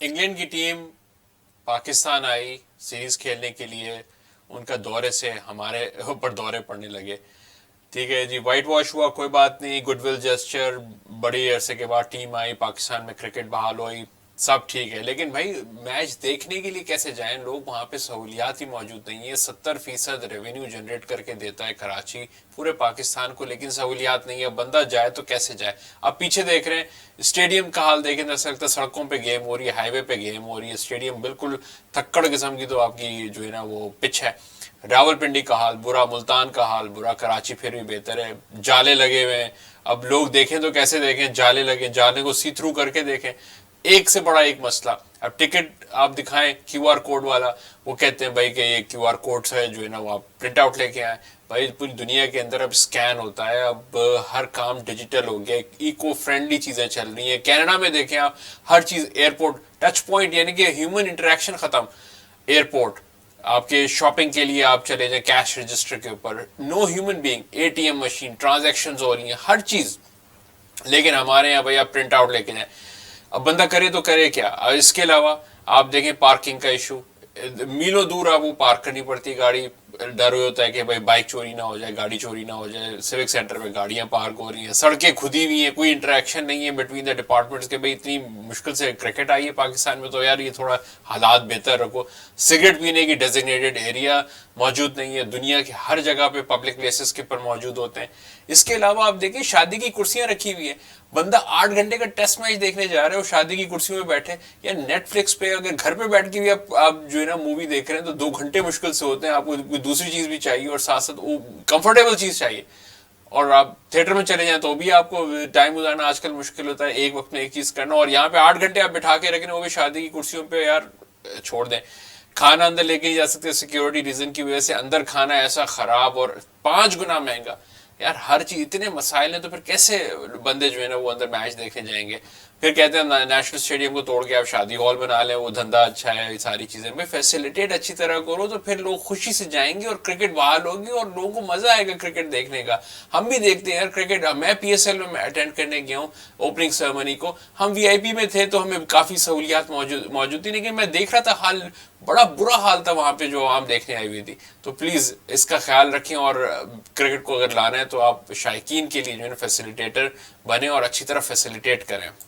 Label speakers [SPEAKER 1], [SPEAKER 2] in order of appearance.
[SPEAKER 1] England की team Pakistan आई series खेलने के लिए। उनका दौरे से हमारे ऊपर दौरे पड़ने लगे। ठीक है जी, वाइट वॉश हुआ, कोई बात नहीं, गुडविल जेस्चर, बड़ी अरसे के बाद टीम आई, पाकिस्तान में क्रिकेट बहाल हुई, सब ठीक है। लेकिन भाई मैच देखने के लिए कैसे जाएं? लोग वहां पे सहूलियात ही मौजूद नहीं है। 70% रेवेन्यू जनरेट करके देता है कराची पूरे पाकिस्तान को, लेकिन सहूलियात नहीं है। बंदा जाए तो कैसे जाए? अब पीछे देख रहे हैं स्टेडियम का हाल, देखें तो ऐसा लगता है सड़कों पे गेम हो रही है, हाईवे पे गेम हो रही है। स्टेडियम बिल्कुल थक्कड़ किस्म की तो आपकी जो है ना वो पिच है। रावलपिंडी का हाल बुरा, मुल्तान का हाल बुरा, कराची फिर भी बेहतर है। जाले लगे हुए हैं। अब लोग देखें तो कैसे देखें? जाले लगे, जाले को सी थ्रू करके देखें। एक से बड़ा एक मसला। अब टिकट आप दिखाएं क्यूआर कोड वाला, वो कहते हैं भाई कि ये क्यूआर कोड है जो है ना वो आप प्रिंट आउट लेके आए। भाई पूरी दुनिया के अंदर अब स्कैन होता है, अब हर काम डिजिटल हो गया, इको फ्रेंडली चीजें चल रही हैं। कनाडा में देखें आप, हर चीज एयरपोर्ट टच पॉइंट, यानी कि ह्यूमन इंटरेक्शन खत्म। एयरपोर्ट आपके शॉपिंग के लिए आप चले जाए कैश रजिस्टर के ऊपर, no human being, ATM machine, transactions हो रही हैं, हर चीज। लेकिन हमारे यहाँ भाई आप प्रिंट आउट लेके जाए। अब बंदा करे तो करे क्या? अब इसके अलावा आप देखें पार्किंग का इशू, मीलों दूर आपको पार्क करनी पड़ती है गाड़ी। डर होता है कि भाई बाइक चोरी ना हो जाए, गाड़ी चोरी ना हो जाए। सिविक सेंटर में गाड़ियां पार्क हो रही हैं, सड़कें खुदी हुई हैं, कोई इंटरेक्शन नहीं है बिटवीन द डिपार्टमेंट्स के। भाई इतनी मुश्किल से क्रिकेट आई है पाकिस्तान में, तो यार ये थोड़ा हालात बेहतर रखो। सिगरेट पीने की डेजिग्नेटेड एरिया मौजूद नहीं है, दुनिया की हर जगह पे पब्लिक प्लेसेस के ऊपर मौजूद होते हैं। इसके अलावा आप देखिए शादी की कुर्सियां रखी हुई है। बंदा 8 घंटे का टेस्ट मैच देखने जा रहे हो, शादी की कुर्सी में बैठे। या नेटफ्लिक्स पे अगर घर पे बैठ के भी आप जो है ना मूवी देख रहे हैं तो 2 घंटे मुश्किल से होते हैं। आपको कोई दूसरी चीज भी चाहिए और साथ साथ वो कंफर्टेबल चीज चाहिए। और आप थिएटर में चले जाएं तो भी आपको टाइम गुजारना आजकल मुश्किल होता है, एक वक्त में एक चीज करना। और यहाँ पे 8 घंटे आप बिठा के रखें, वो भी शादी की कुर्सियों पे, यार छोड़ दें। खाना अंदर लेके नहीं जा सकते सिक्योरिटी रीजन की वजह से, अंदर खाना ऐसा खराब और 5 गुना महंगा। यार हर चीज, इतने मसाइल हैं, तो फिर कैसे बंदे जो है ना वो अंदर मैच देखने जाएंगे? फिर कहते हैं नेशनल स्टेडियम को तोड़ के आप शादी हॉल बना लें, वो धंधा अच्छा है, ये सारी चीजें। भाई फैसिलिटेट अच्छी तरह करो तो फिर लोग खुशी से जाएंगे और क्रिकेट बहाल होगी और लोगों को मजा आएगा क्रिकेट देखने का। हम भी देखते हैं यार क्रिकेट। मैं पीएसएल में अटेंड करने गया हूँ ओपनिंग सेरेमनी को। हम वीआईपी में थे तो हमें काफी सहूलियात मौजूद थी, लेकिन मैं देख रहा था हाल, बड़ा बुरा हाल था वहां पे जो आम देखने आई हुई थी। तो प्लीज इसका ख्याल रखें, और क्रिकेट को अगर लाना है तो आप शायकीन के लिए जो है फैसिलिटेटर बने और अच्छी तरह फैसिलिटेट करें।